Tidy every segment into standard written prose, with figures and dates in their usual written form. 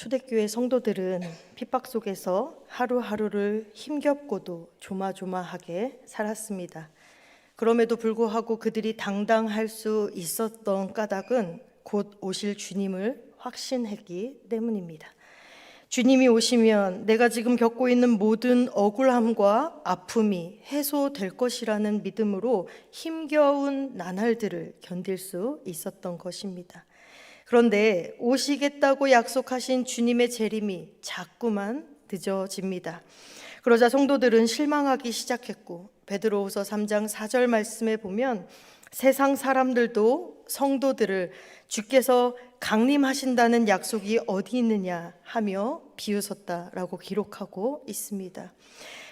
초대교회 성도들은 핍박 속에서 하루하루를 힘겹고도 조마조마하게 살았습니다. 그럼에도 불구하고 그들이 당당할 수 있었던 까닭은 곧 오실 주님을 확신했기 때문입니다. 주님이 오시면 내가 지금 겪고 있는 모든 억울함과 아픔이 해소될 것이라는 믿음으로 힘겨운 나날들을 견딜 수 있었던 것입니다. 그런데 오시겠다고 약속하신 주님의 재림이 자꾸만 늦어집니다. 그러자 성도들은 실망하기 시작했고, 베드로후서 3장 4절 말씀에 보면 세상 사람들도 성도들을 주께서 강림하신다는 약속이 어디 있느냐 하며 비웃었다라고 기록하고 있습니다.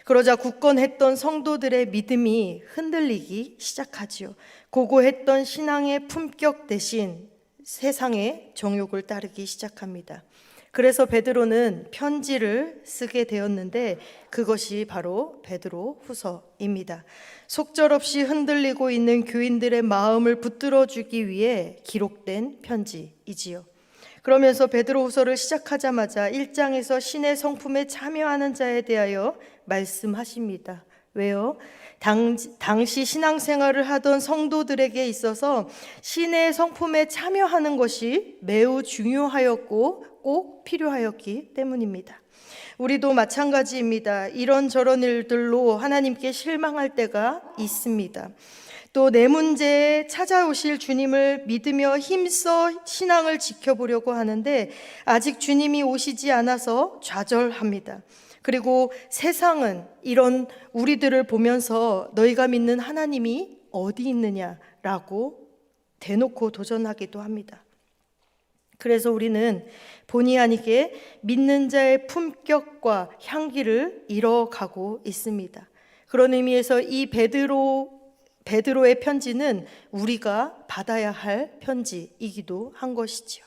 그러자 굳건했던 성도들의 믿음이 흔들리기 시작하지요. 고고했던 신앙의 품격 대신 세상의 정욕을 따르기 시작합니다. 그래서 베드로는 편지를 쓰게 되었는데 그것이 바로 베드로 후서입니다. 속절없이 흔들리고 있는 교인들의 마음을 붙들어주기 위해 기록된 편지이지요. 그러면서 베드로 후서를 시작하자마자 1장에서 신의 성품에 참여하는 자에 대하여 말씀하십니다. 왜요? 당시 신앙생활을 하던 성도들에게 있어서 신의 성품에 참여하는 것이 매우 중요하였고 꼭 필요하였기 때문입니다. 우리도 마찬가지입니다. 이런저런 일들로 하나님께 실망할 때가 있습니다. 또 내 문제에 찾아오실 주님을 믿으며 힘써 신앙을 지켜보려고 하는데 아직 주님이 오시지 않아서 좌절합니다. 그리고 세상은 이런 우리들을 보면서 너희가 믿는 하나님이 어디 있느냐라고 대놓고 도전하기도 합니다. 그래서 우리는 본의 아니게 믿는 자의 품격과 향기를 잃어가고 있습니다. 그런 의미에서 이 베드로의 편지는 우리가 받아야 할 편지이기도 한 것이지요.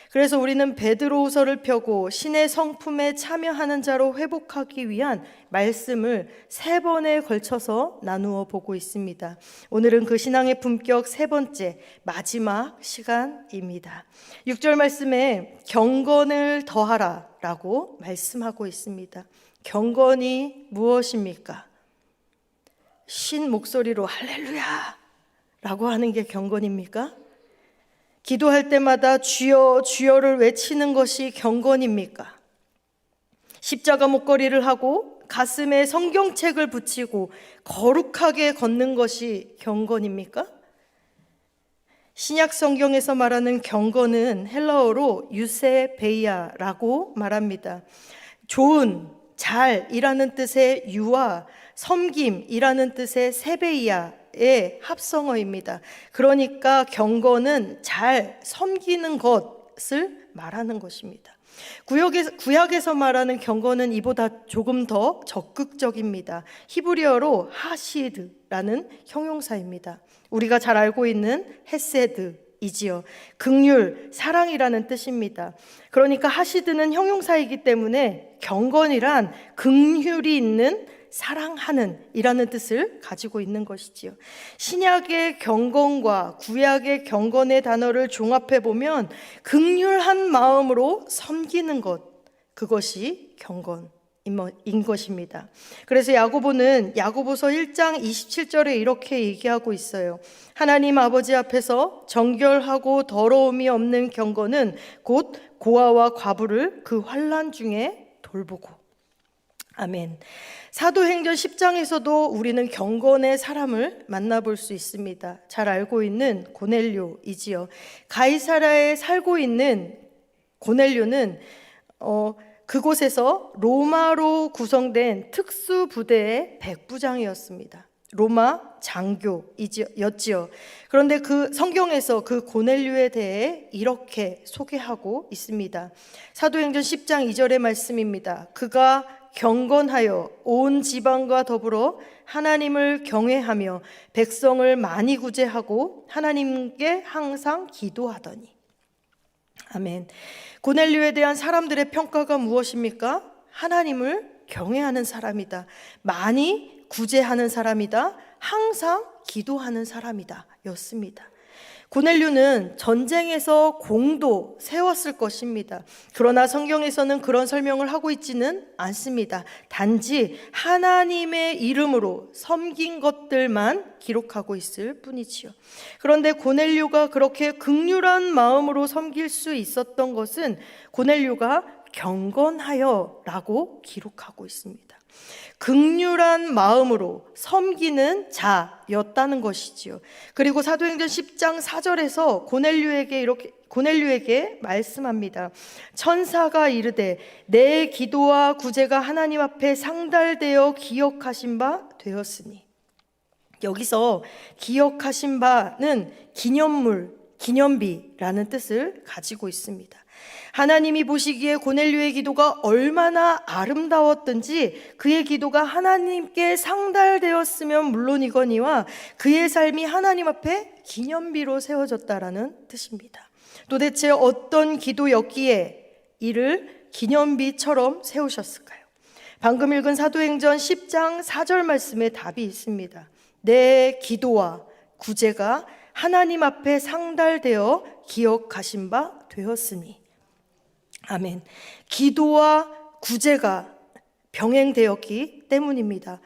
그래서 우리는 베드로후서를 펴고 신의 성품에 참여하는 자로 회복하기 위한 말씀을 3번에 걸쳐서 나누어 보고 있습니다. 오늘은 그 신앙의 품격 3번째 마지막 시간입니다. 6절 말씀에 경건을 더하라 라고 말씀하고 있습니다. 경건이 무엇입니까? 신 목소리로 할렐루야 라고 하는 게 경건입니까? 기도할 때마다 주여 주여를 외치는 것이 경건입니까? 십자가 목걸이를 하고 가슴에 성경책을 붙이고 거룩하게 걷는 것이 경건입니까? 신약 성경에서 말하는 경건은 헬라어로 유세베이아라고 말합니다. 좋은, 잘이라는 뜻의 유와 섬김이라는 뜻의 세베이아의 합성어입니다. 그러니까 경건은 잘 섬기는 것을 말하는 것입니다. 구약에서 말하는 경건은 이보다 조금 더 적극적입니다. 히브리어로 하시드라는 형용사입니다. 우리가 잘 알고 있는 헤세드이지요. 긍휼, 사랑이라는 뜻입니다. 그러니까 하시드는 형용사이기 때문에 경건이란 긍휼이 있는 사랑하는 이라는 뜻을 가지고 있는 것이지요. 신약의 경건과 구약의 경건의 단어를 종합해 보면 긍휼한 마음으로 섬기는 것, 그것이 경건인 것입니다. 그래서 야고보는 야고보서 1장 27절에 이렇게 얘기하고 있어요. 하나님 아버지 앞에서 정결하고 더러움이 없는 경건은 곧 고아와 과부를 그 환난 중에 돌보고. 아멘. 사도행전 10장에서도 우리는 경건의 사람을 만나볼 수 있습니다. 잘 알고 있는 고넬료이지요. 가이사랴에 살고 있는 고넬료는 그곳에서 로마로 구성된 특수부대의 백부장이었습니다. 로마 장교였지요. 그런데 그 성경에서 그 고넬료에 대해 이렇게 소개하고 있습니다. 사도행전 10장 2절의 말씀입니다. 그가 경건하여 온 지방과 더불어 하나님을 경외하며 백성을 많이 구제하고 하나님께 항상 기도하더니. 아멘. 고넬료에 대한 사람들의 평가가 무엇입니까? 하나님을 경외하는 사람이다. 많이 구제하는 사람이다. 항상 기도하는 사람이다. 였습니다. 고넬료는 전쟁에서 공도 세웠을 것입니다. 그러나 성경에서는 그런 설명을 하고 있지는 않습니다. 단지 하나님의 이름으로 섬긴 것들만 기록하고 있을 뿐이지요. 그런데 고넬료가 그렇게 긍휼한 마음으로 섬길 수 있었던 것은 고넬료가 경건하여라고 기록하고 있습니다. 긍휼한 마음으로 섬기는 자였다는 것이지요. 그리고 사도행전 10장 4절에서 고넬료에게 말씀합니다. 천사가 이르되 내 기도와 구제가 하나님 앞에 상달되어 기억하신 바 되었으니. 여기서 기억하신 바는 기념물, 기념비라는 뜻을 가지고 있습니다. 하나님이 보시기에 고넬료의 기도가 얼마나 아름다웠든지 그의 기도가 하나님께 상달되었으면 물론이거니와 그의 삶이 하나님 앞에 기념비로 세워졌다라는 뜻입니다. 도대체 어떤 기도였기에 이를 기념비처럼 세우셨을까요? 방금 읽은 사도행전 10장 4절 말씀에 답이 있습니다. 내 기도와 구제가 하나님 앞에 상달되어 기억하신 바 되었으니. 아멘. 기도와 구제가 병행되었기 때문입니다.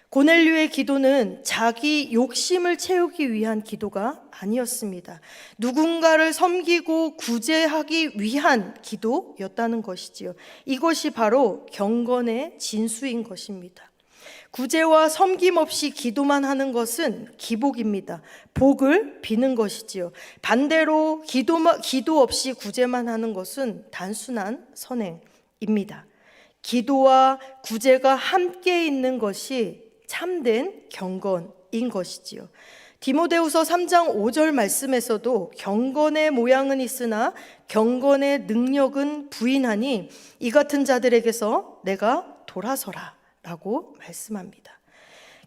고넬료의 기도는 자기 욕심을 채우기 위한 기도가 아니었습니다. 누군가를 섬기고 구제하기 위한 기도였다는 것이지요. 이것이 바로 경건의 진수인 것입니다. 구제와 섬김 없이 기도만 하는 것은 기복입니다. 복을 비는 것이지요. 반대로 기도 없이 구제만 하는 것은 단순한 선행입니다. 기도와 구제가 함께 있는 것이 참된 경건인 것이지요. 디모데후서 3장 5절 말씀에서도 경건의 모양은 있으나 경건의 능력은 부인하니 이 같은 자들에게서 내가 돌아서라 라고 말씀합니다.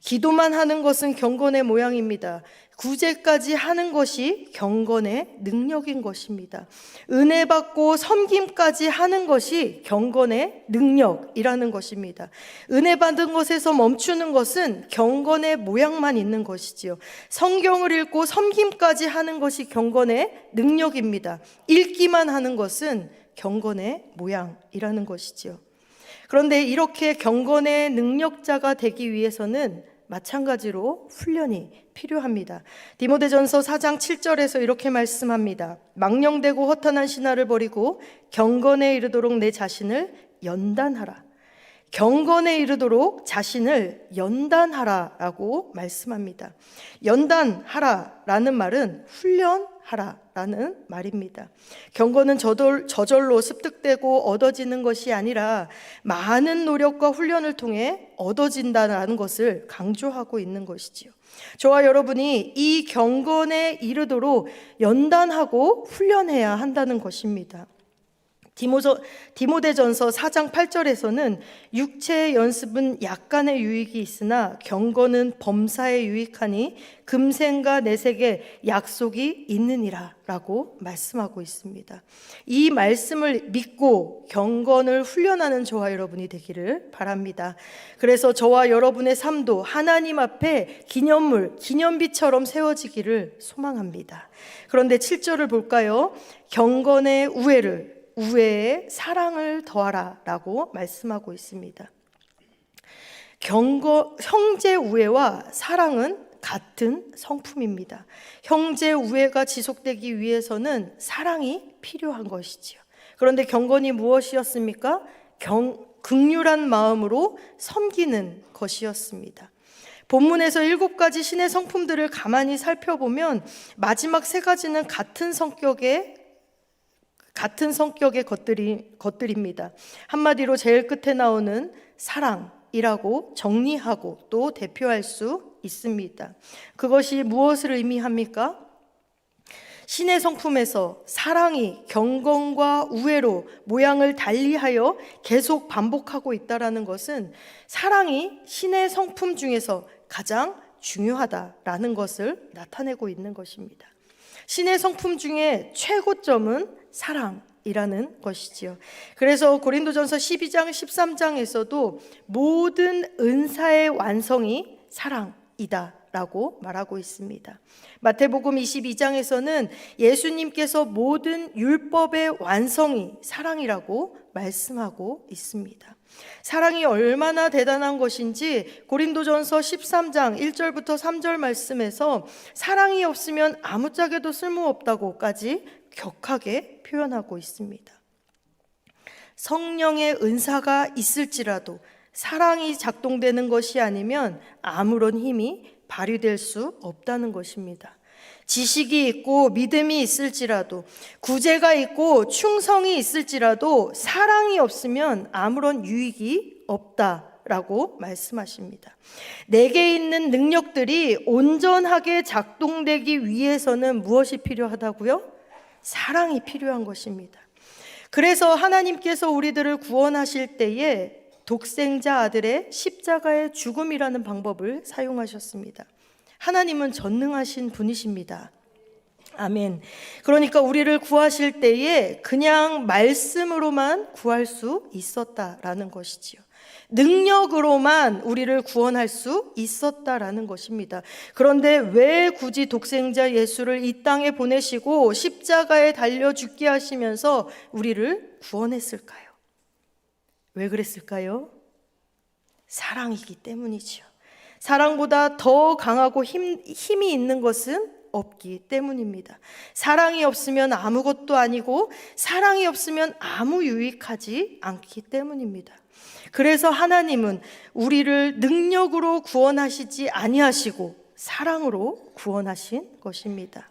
기도만 하는 것은 경건의 모양입니다. 구제까지 하는 것이 경건의 능력인 것입니다. 은혜 받고 섬김까지 하는 것이 경건의 능력이라는 것입니다. 은혜 받은 것에서 멈추는 것은 경건의 모양만 있는 것이지요. 성경을 읽고 섬김까지 하는 것이 경건의 능력입니다. 읽기만 하는 것은 경건의 모양이라는 것이지요. 그런데 이렇게 경건의 능력자가 되기 위해서는 마찬가지로 훈련이 필요합니다. 디모데전서 4장 7절에서 이렇게 말씀합니다. 망령되고 허탄한 신화를 버리고 경건에 이르도록 내 자신을 연단하라. 경건에 이르도록 자신을 연단하라라고 말씀합니다. 연단하라라는 말은 훈련하라라는 말입니다. 경건은 저절로 습득되고 얻어지는 것이 아니라 많은 노력과 훈련을 통해 얻어진다는 것을 강조하고 있는 것이지요. 저와 여러분이 이 경건에 이르도록 연단하고 훈련해야 한다는 것입니다. 디모데전서 4장 8절에서는 육체의 연습은 약간의 유익이 있으나 경건은 범사에 유익하니 금생과 내색에 약속이 있느니라 라고 말씀하고 있습니다. 이 말씀을 믿고 경건을 훈련하는 저와 여러분이 되기를 바랍니다. 그래서 저와 여러분의 삶도 하나님 앞에 기념물, 기념비처럼 세워지기를 소망합니다. 그런데 7절을 볼까요? 경건의 우애에 사랑을 더하라 라고 말씀하고 있습니다. 형제 우애와 사랑은 같은 성품입니다. 형제 우애가 지속되기 위해서는 사랑이 필요한 것이지요. 그런데 경건이 무엇이었습니까? 긍휼한 마음으로 섬기는 것이었습니다. 본문에서 7가지 신의 성품들을 가만히 살펴보면 마지막 3가지는 같은 성격의 것들입니다. 한마디로 제일 끝에 나오는 사랑이라고 정리하고 또 대표할 수 있습니다. 그것이 무엇을 의미합니까? 신의 성품에서 사랑이 경건과 우애로 모양을 달리하여 계속 반복하고 있다는 것은 사랑이 신의 성품 중에서 가장 중요하다라는 것을 나타내고 있는 것입니다. 신의 성품 중에 최고점은 사랑이라는 것이지요. 그래서 고린도전서 12장 13장에서도 모든 은사의 완성이 사랑이다 라고 말하고 있습니다. 마태복음 22장에서는 예수님께서 모든 율법의 완성이 사랑이라고 말씀하고 있습니다. 사랑이 얼마나 대단한 것인지 고린도전서 13장 1절부터 3절 말씀에서 사랑이 없으면 아무짝에도 쓸모없다고까지 격하게 표현하고 있습니다. 성령의 은사가 있을지라도 사랑이 작동되는 것이 아니면 아무런 힘이 발휘될 수 없다는 것입니다. 지식이 있고 믿음이 있을지라도, 구제가 있고 충성이 있을지라도 사랑이 없으면 아무런 유익이 없다라고 말씀하십니다. 내게 있는 능력들이 온전하게 작동되기 위해서는 무엇이 필요하다고요? 사랑이 필요한 것입니다. 그래서 하나님께서 우리들을 구원하실 때에 독생자 아들의 십자가의 죽음이라는 방법을 사용하셨습니다. 하나님은 전능하신 분이십니다. 아멘. 그러니까 우리를 구하실 때에 그냥 말씀으로만 구할 수 있었다라는 것이지요. 능력으로만 우리를 구원할 수 있었다라는 것입니다. 그런데 왜 굳이 독생자 예수를 이 땅에 보내시고 십자가에 달려 죽게 하시면서 우리를 구원했을까요? 왜 그랬을까요? 사랑이기 때문이지요. 사랑보다 더 강하고 힘이 있는 것은 없기 때문입니다. 사랑이 없으면 아무것도 아니고 사랑이 없으면 아무 유익하지 않기 때문입니다. 그래서 하나님은 우리를 능력으로 구원하시지 아니하시고 사랑으로 구원하신 것입니다.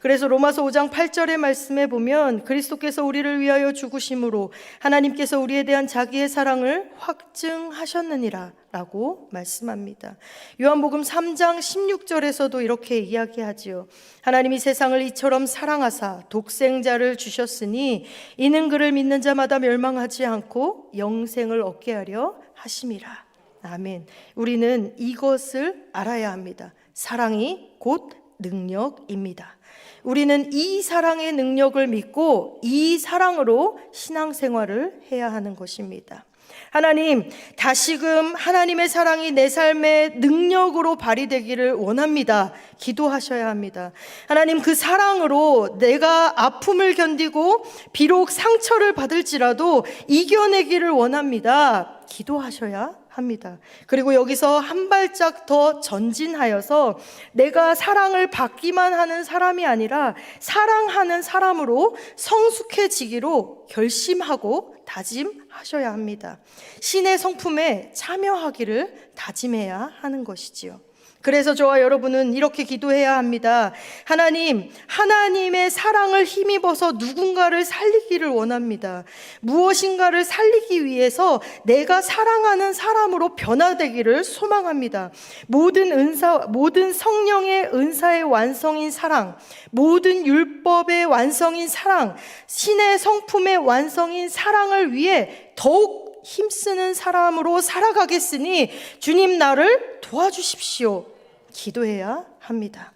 그래서 로마서 5장 8절의 말씀에 보면 그리스도께서 우리를 위하여 죽으심으로 하나님께서 우리에 대한 자기의 사랑을 확증하셨느니라 라고 말씀합니다. 요한복음 3장 16절에서도 이렇게 이야기하지요. 하나님이 세상을 이처럼 사랑하사 독생자를 주셨으니 이는 그를 믿는 자마다 멸망하지 않고 영생을 얻게 하려 하심이라. 아멘. 우리는 이것을 알아야 합니다. 사랑이 곧 능력입니다. 우리는 이 사랑의 능력을 믿고 이 사랑으로 신앙생활을 해야 하는 것입니다. 하나님, 다시금 하나님의 사랑이 내 삶의 능력으로 발휘되기를 원합니다. 기도하셔야 합니다. 하나님, 그 사랑으로 내가 아픔을 견디고 비록 상처를 받을지라도 이겨내기를 원합니다. 기도하셔야 합니다. 그리고 여기서 한 발짝 더 전진하여서 내가 사랑을 받기만 하는 사람이 아니라 사랑하는 사람으로 성숙해지기로 결심하고 다짐하셔야 합니다. 신의 성품에 참여하기를 다짐해야 하는 것이지요. 그래서 저와 여러분은 이렇게 기도해야 합니다. 하나님, 하나님의 사랑을 힘입어서 누군가를 살리기를 원합니다. 무엇인가를 살리기 위해서 내가 사랑하는 사람으로 변화되기를 소망합니다. 모든 성령의 은사의 완성인 사랑, 모든 율법의 완성인 사랑, 신의 성품의 완성인 사랑을 위해 더욱 힘쓰는 사람으로 살아가겠으니 주님 나를 도와주십시오. 기도해야 합니다.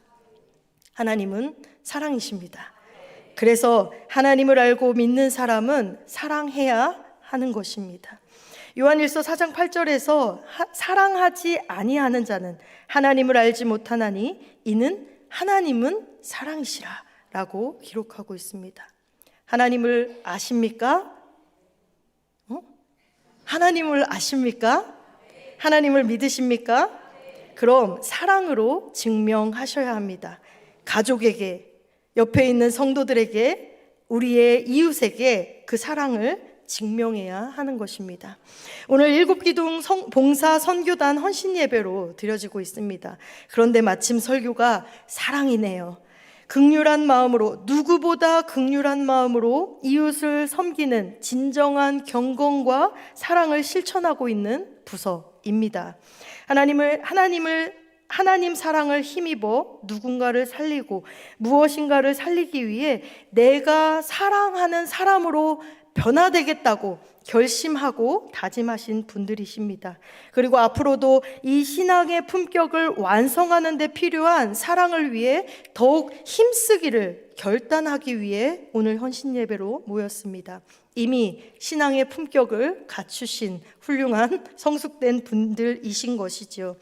하나님은 사랑이십니다. 그래서 하나님을 알고 믿는 사람은 사랑해야 하는 것입니다. 요한일서 4장 8절에서 사랑하지 아니하는 자는 하나님을 알지 못하나니 이는 하나님은 사랑이시라 라고 기록하고 있습니다. 하나님을 아십니까? 하나님을 아십니까? 하나님을 믿으십니까? 그럼 사랑으로 증명하셔야 합니다. 가족에게, 옆에 있는 성도들에게, 우리의 이웃에게 그 사랑을 증명해야 하는 것입니다. 오늘 일곱기둥 봉사 선교단 헌신 예배로 드려지고 있습니다. 그런데 마침 설교가 사랑이네요. 긍휼한 마음으로, 누구보다 긍휼한 마음으로 이웃을 섬기는 진정한 경건과 사랑을 실천하고 있는 부서입니다. 하나님 사랑을 힘입어 누군가를 살리고 무엇인가를 살리기 위해 내가 사랑하는 사람으로 변화되겠다고 결심하고 다짐하신 분들이십니다. 그리고 앞으로도 이 신앙의 품격을 완성하는 데 필요한 사랑을 위해 더욱 힘쓰기를 결단하기 위해 오늘 헌신 예배로 모였습니다. 이미 신앙의 품격을 갖추신 훌륭한 성숙된 분들이신 것이죠.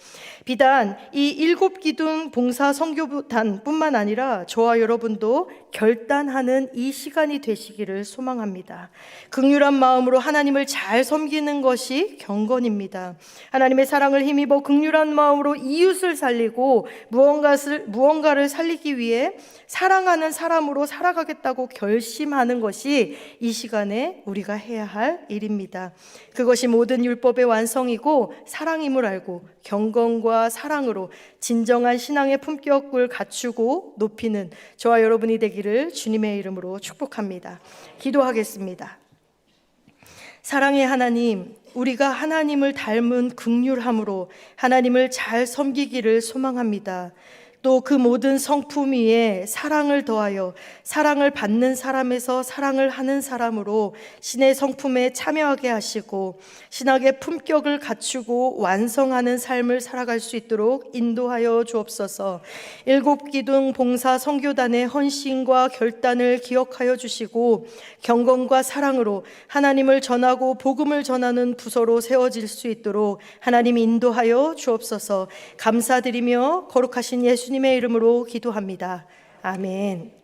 비단 이 7기둥 봉사 선교단뿐만 아니라 저와 여러분도 결단하는 이 시간이 되시기를 소망합니다. 긍휼한 마음으로 하나님을 잘 섬기는 것이 경건입니다. 하나님의 사랑을 힘입어 긍휼한 마음으로 이웃을 살리고 무언가를 살리기 위해 사랑하는 사람으로 살아가겠다고 결심하는 것이 이 시간에 우리가 해야 할 일입니다. 그것이 모든 율법의 완성이고 사랑임을 알고 경건과 사랑으로 진정한 신앙의 품격을 갖추고 높이는 저와 여러분이 되기를 주님의 이름으로 축복합니다. 기도하겠습니다. 사랑의 하나님, 우리가 하나님을 닮은 긍휼함으로 하나님을 잘 섬기기를 소망합니다. 또 그 모든 성품 위에 사랑을 더하여 사랑을 받는 사람에서 사랑을 하는 사람으로 신의 성품에 참여하게 하시고 신학의 품격을 갖추고 완성하는 삶을 살아갈 수 있도록 인도하여 주옵소서. 7기둥 봉사 선교단의 헌신과 결단을 기억하여 주시고 경건과 사랑으로 하나님을 전하고 복음을 전하는 부서로 세워질 수 있도록 하나님 인도하여 주옵소서. 감사드리며 거룩하신 예수님의 이름으로 기도합니다. 아멘.